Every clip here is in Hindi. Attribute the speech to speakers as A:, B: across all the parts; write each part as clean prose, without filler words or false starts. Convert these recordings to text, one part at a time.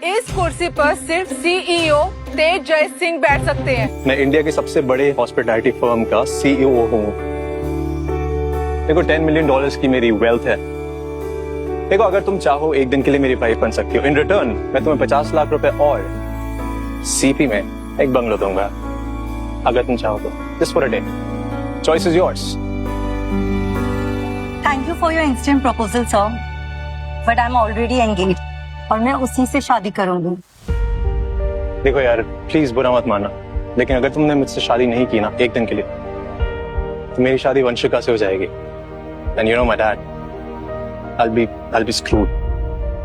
A: इस कुर्सी पर सिर्फ सीईओ तेज जय सिंह बैठ सकते हैं।
B: मैं इंडिया के सबसे बड़े हॉस्पिटैलिटी फर्म का सीईओ हूँ। देखो $10 मिलियन की मेरी वेल्थ है। देखो अगर तुम चाहो एक दिन के लिए मेरी वाइफ बन सकती हो। इन रिटर्न मैं तुम्हें 50 लाख रुपए और सीपी में एक बंगलो दूंगा अगर तुम चाहो तो। Just for a day. Choice is yours.
C: Thank you for your instant proposal sir, but I am already engage और मैं उसी से शादी करूंगी।
B: देखो यार प्लीज बुरा मत मानना, लेकिन अगर तुमने मुझसे शादी नहीं की ना एक दिन के लिए तो मेरी शादी वंशिका से हो जाएगी। And you know my dad, I'll be screwed.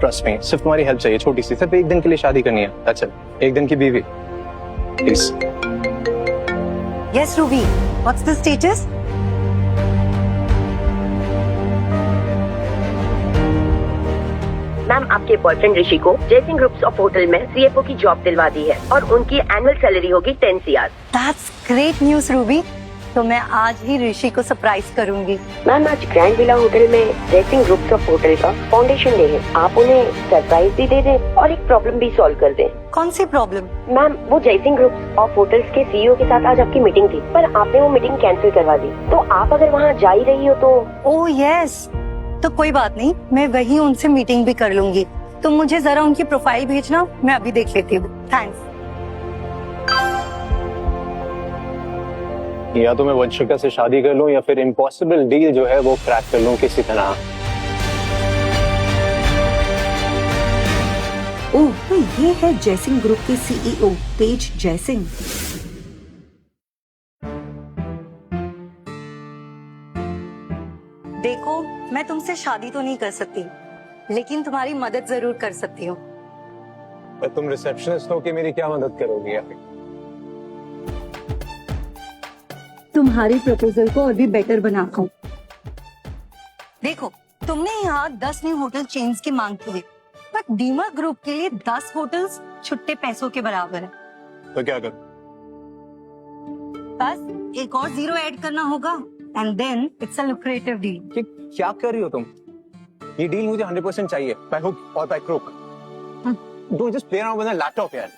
B: Trust me. सिर्फ तुम्हारी हेल्प चाहिए, छोटी सी, सिर्फ एक दिन के लिए शादी करनी है। That's it. एक दिन की बीवी। Please.
C: Yes, Ruby. What's the status?
D: Ma'am आपके बॉयफ्रेंड ऋषि को जयसिंह ग्रुप्स ऑफ होटल में सीएफओ की जॉब दिलवा दी है और उनकी एनुअल सैलरी होगी 10 CR।
C: That's great news, Ruby. तो मैं आज ही ऋषि को सरप्राइज करूंगी।
D: मैम आज ग्रैंड विला होटल में जयसिंह ग्रुप्स ऑफ होटल का फाउंडेशन डे है। आप उन्हें सरप्राइज भी दे दें और एक प्रॉब्लम भी सॉल्व कर दें।
C: कौन सी प्रॉब्लम?
D: मैम वो जयसिंह ग्रुप्स ऑफ होटल्स के सीईओ के साथ आज आपकी मीटिंग थी, पर आपने वो मीटिंग कैंसिल करवा दी। तो आप अगर वहाँ जा ही रही हो तो।
C: ओह यस, तो कोई बात नहीं, मैं वही उनसे मीटिंग भी कर लूंगी। तुम मुझे जरा उनकी प्रोफाइल भेजना, मैं अभी देख लेती हूँ। थैंक्स।
B: या तो मैं वंशिका से शादी कर लूं या फिर इम्पॉसिबल डील जो है वो क्रैक कर लूं किसी तरह।
E: ओह, तो ये है जयसिंह ग्रुप के सीईओ तेज जयसिंह।
C: देखो मैं तुमसे शादी तो नहीं कर सकती, लेकिन तुम्हारी मदद जरूर कर सकती हूँ।
B: पर तुम रिसेप्शनिस्ट हो कि मेरी क्या मदद करोगी यार?
E: तुम्हारी प्रपोजल को और भी बेटर बनाता हूँ।
C: देखो तुमने यहाँ 10 न्यू होटल चेन्स की मांग की है, पर डीमर ग्रुप के लिए 10 होटल्स छुट्टे पैसों के बराबर है।
B: तो क्या करूं?
C: बस एक और जीरो ऐड करना होगा and then it's a lucrative deal.
B: ये क्या कर रही हो तुम? ये डील मुझे 100% चाहिए, बाय हुक और by crook. Don't just play around with the laptop यार।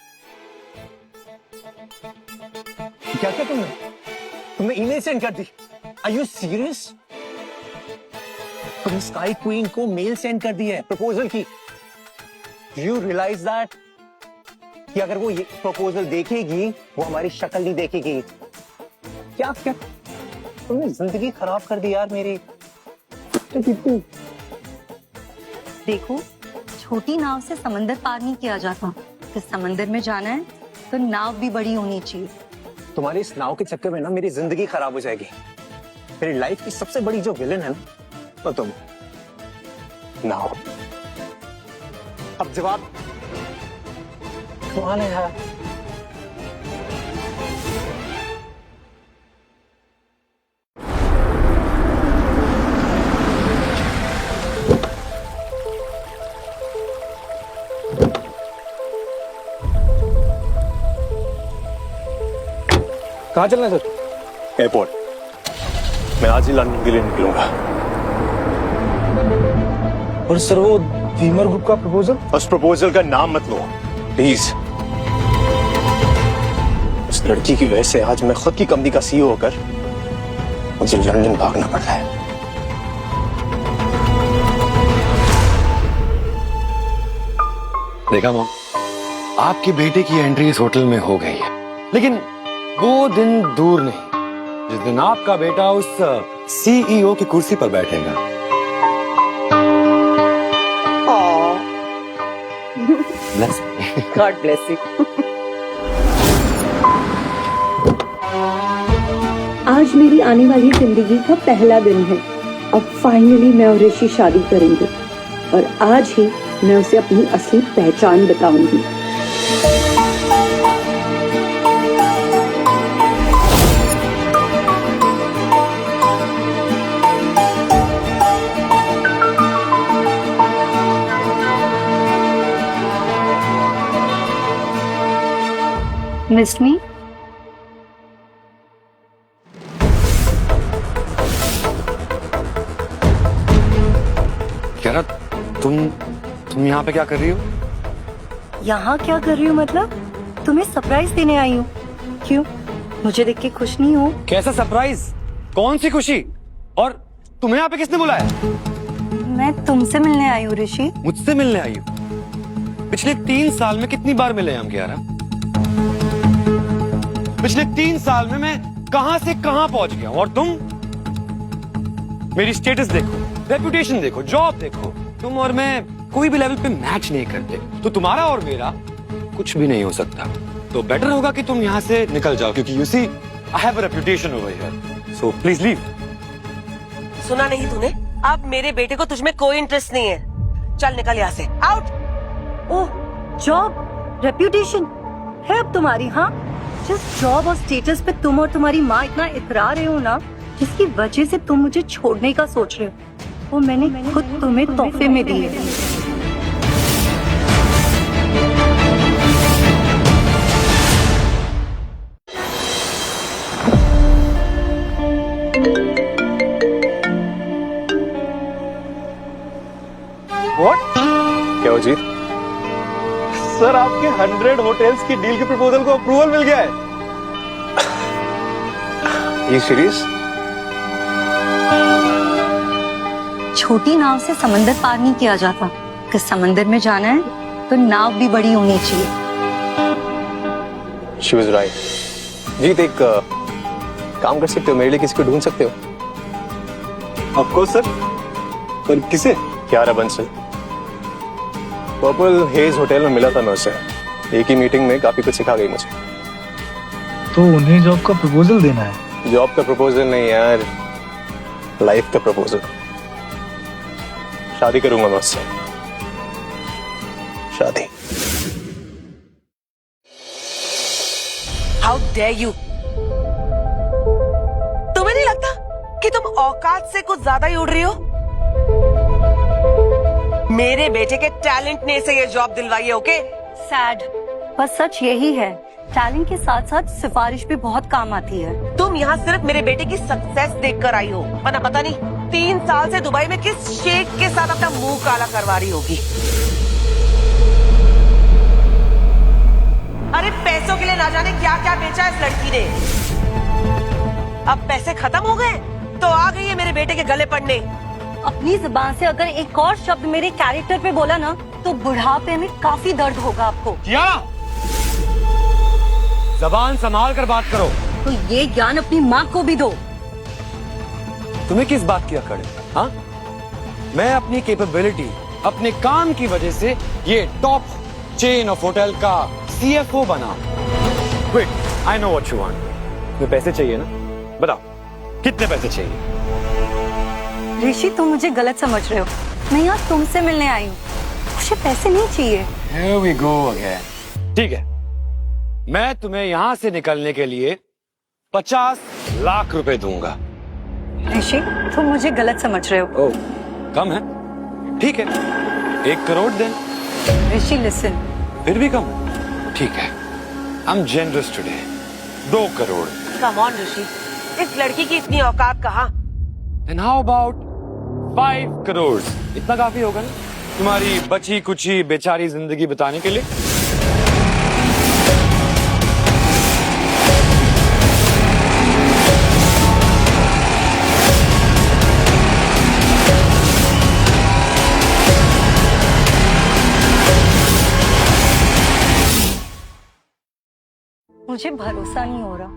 B: क्या क्या तुमने ईमेल सेंड कर दी? Are you serious? तुमने स्काई क्वीन को मेल सेंड कर दी है प्रपोजल की। यू रियलाइज दैट कि अगर वो ये प्रपोजल देखेगी वो हमारी शक्ल नहीं देखेगी। क्या क्या तुमने जिंदगी खराब कर दी यार मेरी।
C: देखो छोटी नाव से समंदर पार नहीं किया जाता, तो समंदर में जाना है तो नाव भी बड़ी होनी चाहिए।
B: तुम्हारी इस नाव के चक्कर में ना मेरी जिंदगी खराब हो जाएगी। मेरी लाइफ की सबसे बड़ी जो विलन है ना वो तुम। नाव। अब जवाब कमाल है यार। कहाँ चलना है सर? एयरपोर्ट। मैं आज ही लंदन के लिए निकलूंगा।
F: और सर वो डीमर ग्रुप का प्रपोजल?
B: उस प्रपोजल का नाम मत लो प्लीज। उस लड़की की वजह से आज मैं खुद की कंपनी का सीईओ होकर मुझे लंदन भागना पड़ रहा है।
G: देखा मॉम, आपके बेटे की एंट्री इस होटल में हो गई है, लेकिन वो दिन दूर नहीं जिस दिन आपका बेटा उस सीईओ की कुर्सी पर बैठेगा।
D: God bless you.
E: आज मेरी आने वाली जिंदगी का पहला दिन है। अब फाइनली मैं और ऋषि शादी करेंगे और आज ही मैं उसे अपनी असली पहचान बताऊंगी।
C: मिस मी?
G: क्या तुम यहाँ पे क्या कर रही हो?
C: यहाँ क्या कर रही हूँ? मतलब तुम्हें सरप्राइज देने आई हूँ। क्यों, मुझे देख के खुश नहीं हो?
G: कैसा सरप्राइज? कौन सी खुशी? और तुम्हें यहाँ पे किसने बुलाया?
C: मैं तुमसे मिलने आई हूँ ऋषि।
G: मुझसे मिलने आई हो? पिछले 3 साल में कितनी बार मिले हम कियारा? पिछले 3 साल में मैं कहां से कहां पहुंच गया हूं, और तुम? मेरी स्टेटस देखो, रेपुटेशन देखो, जॉब देखो, तुम और मैं कोई भी लेवल पे मैच नहीं करते, तो तुम्हारा और मेरा कुछ भी नहीं हो सकता। तो बेटर होगा कि तुम यहाँ से निकल जाओ, क्योंकि you see I have a reputation over here, so please leave.
H: सुना नहीं तूने? अब मेरे बेटे को तुझमें कोई इंटरेस्ट नहीं है। चल निकल यहाँ से, आउट।
C: ओह, जॉब, रेप्यूटेशन है अब तुम्हारी? हाँ, जिस जॉब और स्टेटस पे तुम और तुम्हारी माँ इतना इतरा रहे हो ना, जिसकी वजह से तुम मुझे छोड़ने का सोच रहे हो, वो मैंने खुद तुम्हें तोहफे में दी है।
B: What? क्या हो जीत? सर, आपके 100 होटल्स की डील के प्रपोजल को अप्रूवल मिल गया है। ये सीरीज?
C: छोटी नाव से समंदर पार नहीं किया जाता। अगर समंदर में जाना है तो नाव भी बड़ी होनी चाहिए।
B: She was right. जीत, एक काम कर सकते हो, मेरे लिए किसी को ढूंढ सकते हो? Of course sir. पर किसे? Kiara Bansal. Purple hedge hotel में मिला था मैं उससे। एक ही मीटिंग में काफी कुछ सिखा गई मुझे।
F: तो उन्हें जॉब का प्रपोजल देना है?
B: जॉब का प्रपोजल नहीं यार, लाइफ का प्रपोजल। शादी करूंगा मैं उससे। शादी।
H: How dare you! तुम्हें नहीं लगता कि तुम औकात से कुछ ज्यादा ही उड़ रही हो? मेरे बेटे के टैलेंट ने इसे ये जॉब दिलवाई है, ओके?
C: सैड, पर सच यही है, टैलेंट के साथ साथ सिफारिश भी बहुत काम आती है।
H: तुम यहाँ सिर्फ मेरे बेटे की सक्सेस देखकर आई हो, वरना पता नहीं 3 साल से दुबई में किस शेख के साथ अपना मुंह काला करवा रही होगी। अरे पैसों के लिए ना जाने क्या क्या बेचा इस लड़की ने। अब पैसे खत्म हो गए तो आ गई है मेरे बेटे के गले पड़ने।
C: अपनी जुबान से अगर एक और शब्द मेरे कैरेक्टर पे बोला ना, तो बुढ़ापे में काफी दर्द होगा आपको।
G: क्या? जबान संभाल कर बात करो।
C: तो ये ज्ञान अपनी माँ को भी दो।
G: तुम्हें किस बात की अकड़ है? हाँ, मैं अपनी कैपेबिलिटी, अपने काम की वजह से ये टॉप चेन ऑफ होटल का CFO बना। Wait, I know what you want. तुम्हें पैसे चाहिए ना? बताओ, कितने पैसे चाहिए?
C: ऋषि, तुम मुझे गलत समझ रहे हो। मैं यहाँ तुमसे मिलने आई हूँ, मुझे पैसे नहीं चाहिए।
G: Here we go again. ठीक है, मैं तुम्हें यहाँ से निकलने के लिए 50 लाख रुपए दूंगा।
C: ऋषि, तुम मुझे गलत समझ रहे हो।
G: ओह, कम है? ठीक है, 1 करोड़ दें।
C: ऋषि लिसन।
G: फिर भी कम? ठीक है, I'm generous today. 2 crore.
H: Come on Rishi, इस लड़की की इतनी औकात कहाँ?
G: And how about 5 crore? इतना काफी होगा ना तुम्हारी बची कुची बेचारी जिंदगी बिताने के लिए?
C: मुझे भरोसा नहीं हो रहा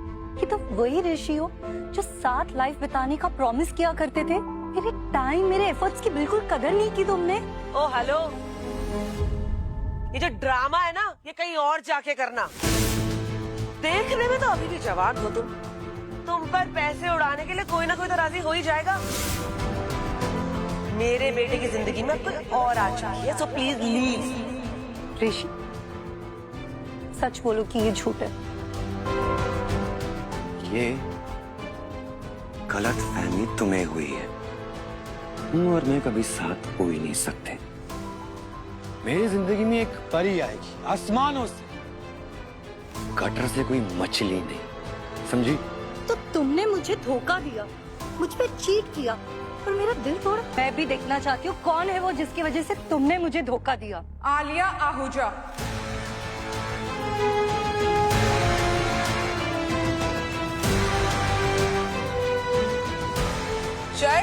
C: कि तुम वही ऋषि हो जो साथ लाइफ बिताने का प्रॉमिस किया करते थे। मेरे टाइम, मेरे एफर्ट्स की बिल्कुल कदर नहीं की तुमने।
H: ओ हेलो, ये जो ड्रामा है ना, ये कहीं और जाके करना। देखने में तो अभी भी जवान हो तुम पर पैसे उड़ाने के लिए कोई ना कोई तो राजी हो ही जाएगा। मेरे बेटे की जिंदगी में कोई और आ चाहिए, सो प्लीज लीव।
C: ऋषि, सच बोलो कि ये झूठ है।
G: ये गलत फहमी तुम्हें हुई है। तुम और मैं कभी साथ हो ही नहीं सकते। मेरी जिंदगी में एक परी आएगी आसमानों से, गटर से कोई मछली नहीं, समझी?
C: तो तुमने मुझे धोखा दिया, मुझ पे चीट किया, और मेरा दिल तोड़ा। मैं भी देखना चाहती हूँ कौन है वो जिसकी वजह से तुमने मुझे धोखा दिया।
A: आलिया आहूजा।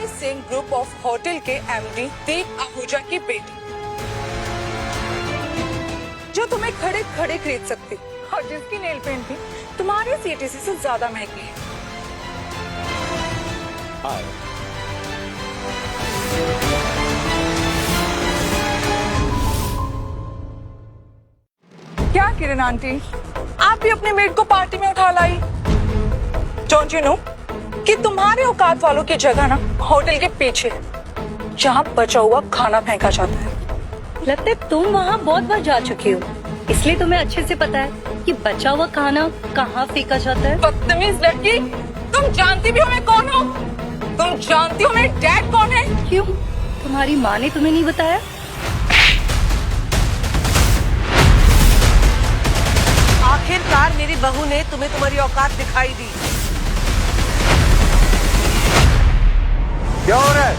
A: जय सिंह ग्रुप ऑफ होटल के एमडी दीप आहूजा की बेटी, जो तुम्हें खड़े खड़े खरीद सकती और जिसकी नेल पेंट भी तुम्हारे सीटीसी से ज्यादा महंगी है। क्या किरण आंटी, आप भी अपने मेड को पार्टी में उठा लाई? डोंट यू नो कि तुम्हारे औकात वालों की जगह ना होटल के पीछे है, जहाँ बचा हुआ खाना फेंका जाता है।
C: लगता है तुम वहाँ बहुत बार जा चुकी हो, इसलिए तुम्हें अच्छे से पता है कि बचा हुआ खाना कहाँ फेंका जाता है।
A: बदतमीज लड़की, तुम जानती भी हो मैं कौन हूँ? तुम जानती हो मेरे डैड कौन है?
C: क्यों, तुम्हारी माँ ने तुम्हें नहीं बताया?
H: आखिरकार मेरी बहू ने तुम्हें तुम्हारी औकात दिखाई दी।
B: क्या हो रहा है?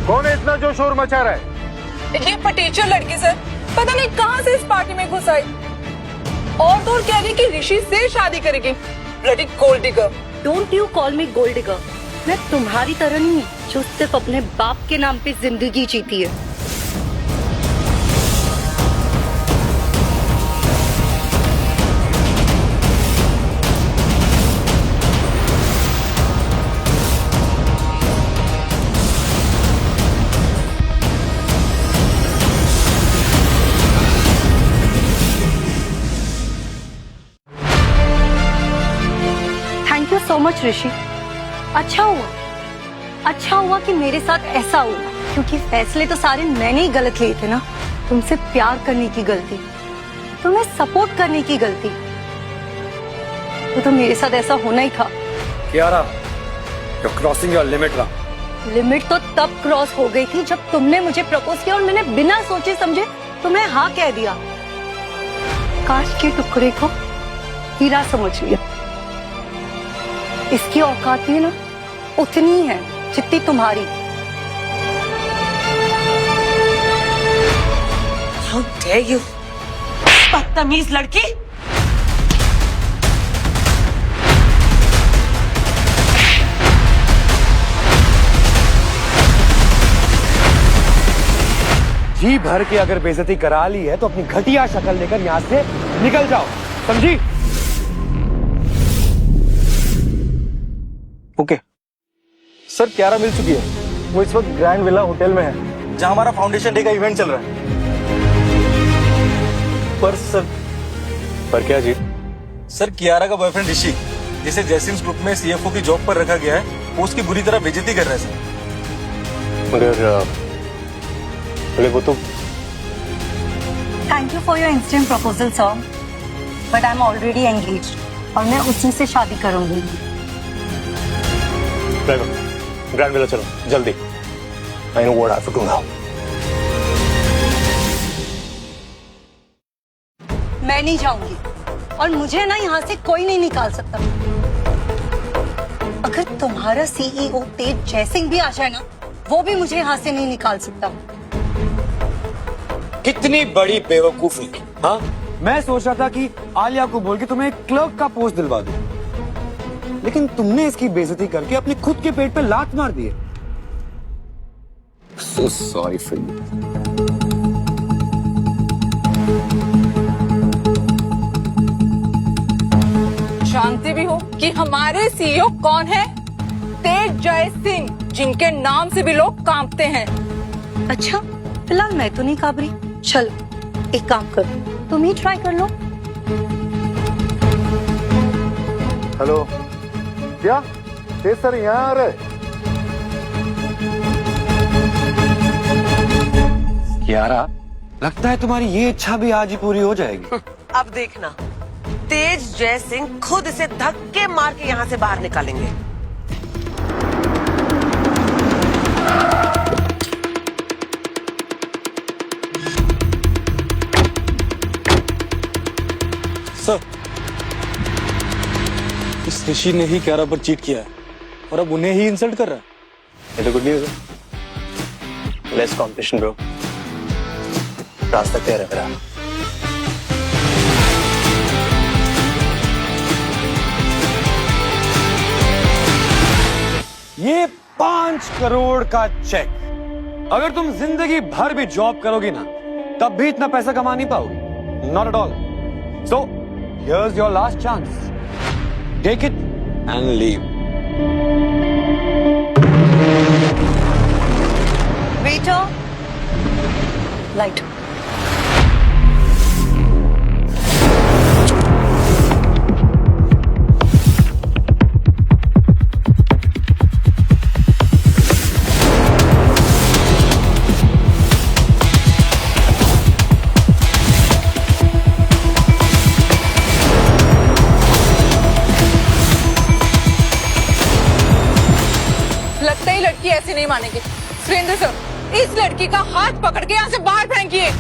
B: कौन है इतना जो शोर मचा रहा है?
A: ये पटेचर लड़की सर, पता नहीं कहाँ से इस पार्टी में घुस आई और तो कह रही कि ऋषि से शादी करेगी। Bloody gold digger.
C: Don't you call me gold digger. मैं तुम्हारी तरह नहीं हूँ जो सिर्फ अपने बाप के नाम पे जिंदगी जीती है। थैंक यू सो मच ऋषि। अच्छा हुआ कि मेरे साथ ऐसा हुआ, क्योंकि फैसले तो सारे मैंने ही गलत लिए थे ना। तुमसे प्यार करने की गलती, तुम्हें सपोर्ट करने की गलती, तो मेरे साथ ऐसा होना ही था।
G: Kiara, you're crossing your limit now.
C: Limit तो तब क्रॉस हो गई थी जब तुमने मुझे प्रपोज किया और मैंने बिना सोचे समझे तुम्हें हाँ कह दिया। कांच के टुकड़े को हीरा समझ लिया। इसकी औकात भी ना उतनी ही है जितनी तुम्हारी।
H: How dare you, बदतमीज लड़की।
G: जी भर के अगर बेइज्जती करा ली है तो अपनी घटिया शक्ल लेकर यहाँ से निकल जाओ, समझी?
B: ओके सर, क्यारा मिल चुकी है। वो इस वक्त ग्रैंड विला होटल में है, जहां हमारा फाउंडेशन डे का इवेंट चल रहा है। पर सर, पर क्या जी? सर, कियारा का बॉयफ्रेंड ऋषि, जिसे जयसिंह ग्रुप में सीएफओ की जॉब पर रखा गया है, वो उसकी बुरी तरह बेइज्जती कर रहा है सर। मगर वो तो।
C: Thank you for your instant proposal sir, but I am already engaged और मैं उसी से शादी करूंगी।
B: ग्रैंड विला चलो जल्दी। I know what I have to do now.
C: मैं नहीं जाऊंगी और मुझे ना यहाँ से कोई नहीं निकाल सकता। अगर तुम्हारा सीईओ तेज जयसिंह भी आ जाए ना, वो भी मुझे यहाँ से नहीं निकाल सकता।
G: कितनी बड़ी बेवकूफी। हाँ, मैं सोच रहा था कि आलिया को बोल के तुम्हें एक क्लर्क का पोस्ट दिलवा दूं, लेकिन तुमने इसकी बेइज्जती करके अपने खुद के पेट पे लात मार दी है। So sorry for you.
A: जानते भी हो कि हमारे सीईओ कौन है? तेज जय सिंह, जिनके नाम से भी लोग कांपते हैं।
C: अच्छा, फिलहाल मैं तो नहीं काबरी। चलो एक काम करो, तुम ही ट्राई कर लो।
B: हेलो, क्या तेज सर यहाँ आ रहे?
G: कियारा, लगता है तुम्हारी ये इच्छा भी आज ही पूरी हो जाएगी।
H: अब देखना, तेज जय सिंह खुद इसे धक्के मार के यहाँ से बाहर निकालेंगे।
I: सर, इस ऋषि ने ही क्यारा पर चीट किया है और अब उन्हें ही इंसल्ट कर रहा है।
B: ये तो गुड न्यूज़ है। लेस कॉम्पिटिशन ब्रो, रास्ता तय है मेरा।
G: ये 5 करोड़ का चेक। अगर तुम जिंदगी भर भी जॉब करोगी ना, तब भी इतना पैसा कमा नहीं पाओगी। Not at all. So here's your last chance, take it and leave.
C: Waiter, light.
A: लगता है लड़की ऐसे नहीं मानेगी। सुरेंद्र सर, इस लड़की का हाथ पकड़ के यहाँ से बाहर फेंकिए।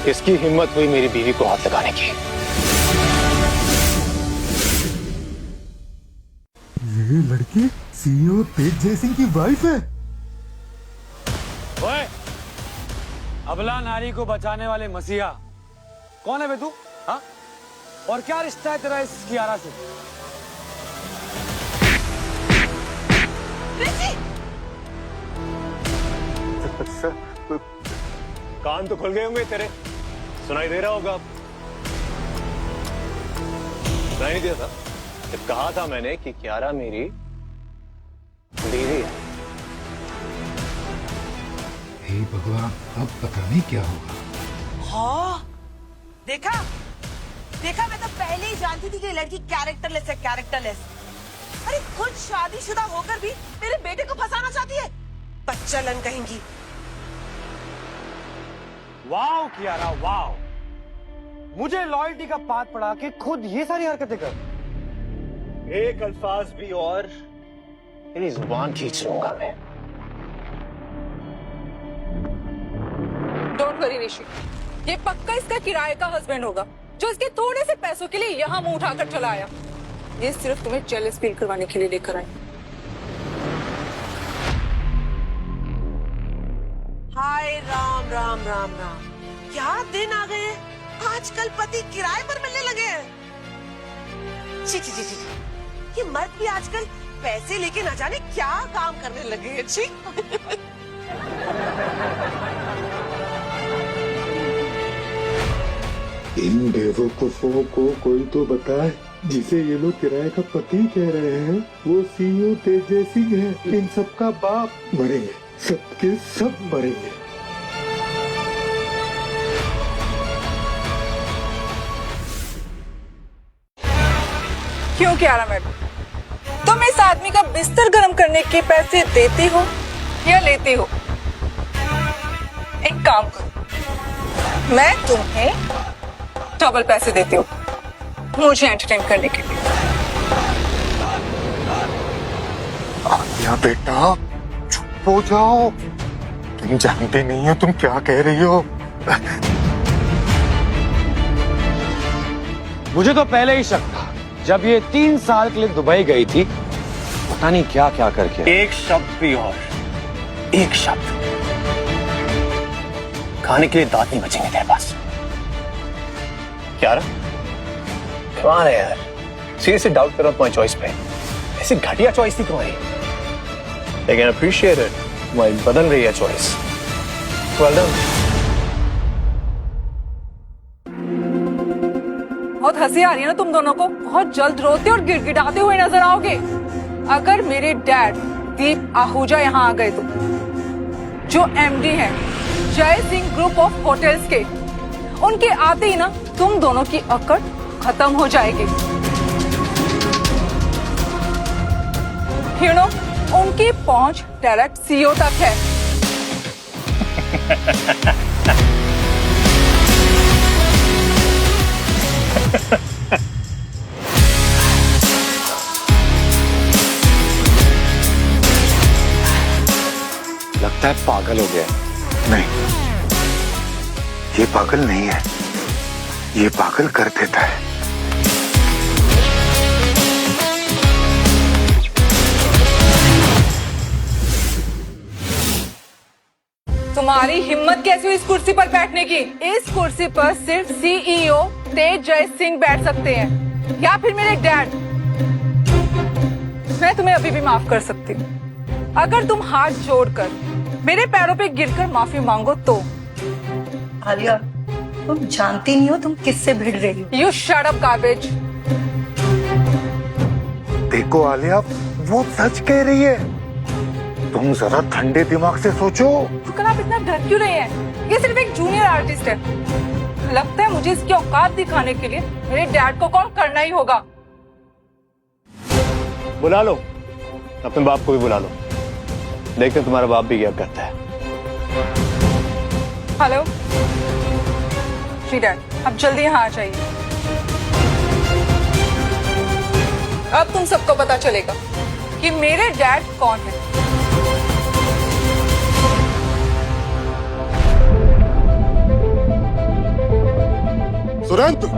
B: इसकी हिम्मत हुई मेरी बीवी को हाथ लगाने की।
J: ये लड़की सीईओ तेज जयसिंह की वाइफ है।
G: ओए, अबला नारी को बचाने वाले मसीहा कौन है बे तू? हाँ? और क्या रिश्ता है तेरा इस कियारा से?
B: कान तो खुल गए होंगे तेरे, सुनाई दे रहा होगा। सुनाई नहीं दिया था? जब कहा था मैंने कि कियारा मेरी बीवी है।
J: हे भगवान, अब पता नहीं क्या होगा।
H: हाँ, देखा देखा, मैं तो पहले ही जानती थी कि ये लड़की कैरेक्टरलेस है, कैरेक्टरलेस। अरे खुद शादीशुदा होकर भी मेरे बेटे को फंसाना चाहती है, बच्चलन कहेंगी।
G: Wow Kiara, wow. मुझे लॉयल्टी का पाठ पढ़ा के खुद ये सारी हरकतें कर।
B: एक अल्फाज भी और मेरी जुबान खींच लूंगा मैं।
A: डोंट वरी ऋषि, ये पक्का इसका किराए का हस्बैंड होगा जो इसके थोड़े से पैसों के लिए यहाँ मुंह उठाकर चला आया। ये सिर्फ तुम्हें जेलस फील करवाने के लिए लेकर आई।
H: हाय राम राम राम राम, क्या दिन आ गए हैं। आजकल पति किराए पर मिलने लगे हैं। छी छी छी छी, ये मर्द भी आजकल पैसे लेके न जाने क्या काम करने लगे हैं। छी।
J: इन बेवकूफों को कोई तो बताए, जिसे ये लोग किराए का पति कह रहे हैं, वो सीईओ तेज जयसिंह है। इन सबका बाप मरेंगे, सबके सब मरेंगे।
A: क्यों कियारा मैडम, तुम इस आदमी का बिस्तर गर्म करने के पैसे देती हो या लेती हो? एक काम करो, मैं तुम्हें डबल पैसे देती हूँ मुझे एंटरटेन करने के लिए।
J: आलिया बेटा, चुप हो जाओ। तुम जानते नहीं हो तुम क्या कह रही हो।
G: मुझे तो पहले ही शक था, जब ये 3 साल के लिए दुबई गई थी, पता नहीं क्या क्या करके।
B: एक शब्द भी और, एक शब्द, खाने के लिए दांत नहीं बचेंगे तेरे पास। क्या कमाल है यार, सीरियसली डाउट कर रहा हूं तुम्हारी चॉइस पे। ऐसी घटिया चॉइस थी तुम्हारी, लेकिन अप्रिशिएट इट, तुम्हारी बदल रही है चॉइस। Well done.
A: बहुत हंसी आ रही है ना तुम दोनों को? बहुत जल्द रोते और गिड़गिड़ाते हुए नजर आओगे। अगर मेरे डैड दीप आहूजा यहाँ आ गए तो, जो एमडी हैं जय सिंह ग्रुप ऑफ होटल्स के, उनके आते ही ना तुम दोनों की अकड़ खत्म हो जाएगी। यू नो, उनकी पहुंच डायरेक्ट सीईओ तक है।
B: लगता
G: लगता है पागल हो गया है।
J: नहीं, ये पागल नहीं है, ये पागल कर देता है।
A: तुम्हारी हिम्मत कैसी हुई इस कुर्सी पर बैठने की? इस कुर्सी पर सिर्फ सीईओ तेज जय सिंह बैठ सकते हैं या फिर मेरे डैड। मैं तुम्हें अभी भी माफ कर सकती हूँ अगर तुम हाथ जोड़कर मेरे पैरों पे गिरकर माफी मांगो तो।
C: आलिया, तुम जानती नहीं हो तुम किससे भिड़ रही हो।
A: You shut up garbage.
J: देखो आलिया, वो सच कह रही है। तुम जरा ठंडे दिमाग से सोचो।
A: कल आप इतना डर क्यों रहे हैं? ये सिर्फ एक जूनियर आर्टिस्ट है। लगता है मुझे इसकी औकात दिखाने के लिए मेरे डैड को कॉल करना ही होगा।
B: बुला लो, अपने बाप को भी बुला लो, देखते हैं तुम्हारा बाप भी क्या करता है।
A: हेलो जी डैड, अब जल्दी यहाँ आ जाइए। अब तुम सबको पता चलेगा कि मेरे डैड कौन है।
J: सुरेंद्र,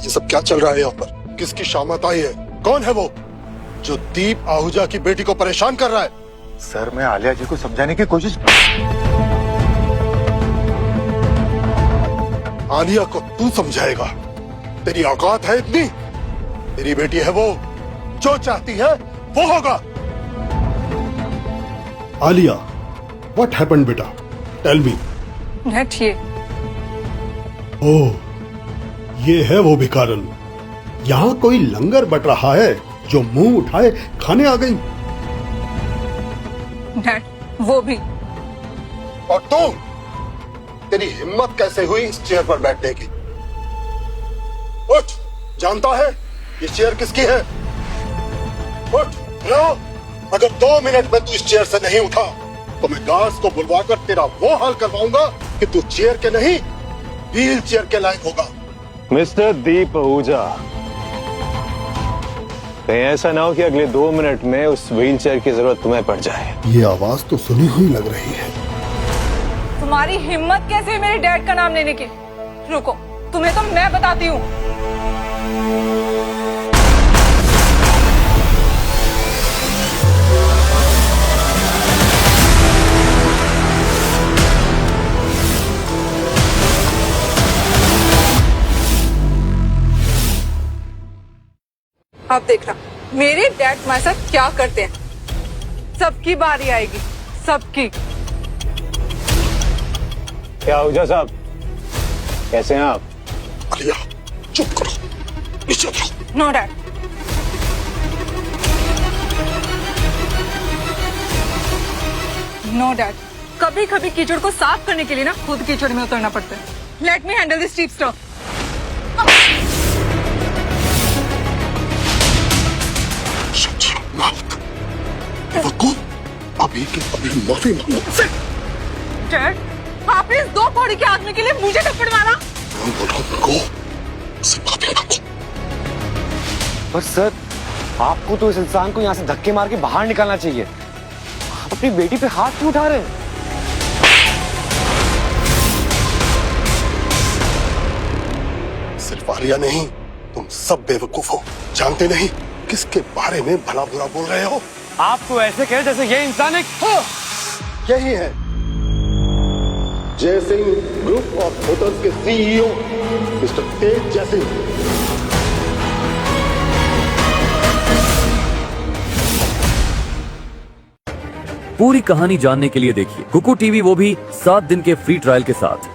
J: ये सब क्या चल रहा है यहाँ पर? किसकी शामत आई है? कौन है वो जो दीप आहूजा की बेटी को परेशान कर रहा है? सर, मैं आलिया जी को समझाने की कोशिश। आलिया को तू समझाएगा? तेरी औकात है इतनी? तेरी बेटी है वो, जो चाहती है वो होगा।
K: आलिया, what happened बेटा? Tell me.
A: नेट ये।
K: ओह, ये है वो भिखारन। यहाँ कोई लंगर बट रहा है जो मुंह उठाए खाने आ गई।
A: नेट वो भी।
J: और तू, तेरी हिम्मत कैसे हुई इस चेयर पर बैठने की? उठ, जानता है ये चेयर किसकी है? उठ, लो। अगर 2 मिनट में तू इस चेयर से नहीं उठा तो मैं गार्ड्स को बुलवाकर तेरा वो हाल करवाऊंगा कि तू चेयर के नहीं व्हील चेयर के लायक होगा।
B: मिस्टर दीप आहूजा, कहीं ऐसा ना हो कि अगले 2 मिनट में उस व्हील चेयर की जरूरत तुम्हें पड़ जाए।
K: ये आवाज तो सुनी हुई लग रही है।
A: तुम्हारी हिम्मत कैसे हुई मेरे डैड का नाम लेने की? रुको, तुम्हें तो मैं बताती हूँ। अब देखना मेरे डैड तुम्हारे साथ क्या करते हैं। सबकी बारी आएगी, सबकी।
B: क्या आहूजा साहब, कैसे हैं आप?
J: आलिया, चुप करो, नीचे उतरो।
A: No dad. नो डैड, कभी कभी कीचड़ को साफ करने के लिए ना खुद कीचड़ में उतरना पड़ता है। Let me handle this cheap stuff.
J: अभी के अभी माफी मांगो।
A: डैड, आपने इस 2 पौड़ी के आदमी के लिए मुझे थप्पड़ मारा।
G: पर सर, आपको तो इस इंसान को यहाँ से धक्के मार के बाहर निकालना चाहिए। आप अपनी बेटी पे हाथ क्यों उठा रहे हैं?
J: सिर्फ आलिया नहीं, तुम सब बेवकूफ हो। जानते नहीं किसके बारे में भला बुरा बोल रहे हो।
G: आप तो ऐसे कह जैसे ये इंसान एक।
J: यही है जय सिंह ग्रुप ऑफ होटल्स के सीईओ मिस्टर तेज जय सिंह।
L: पूरी कहानी जानने के लिए देखिए कुकू टीवी, वो भी 7 दिन के फ्री ट्रायल के साथ।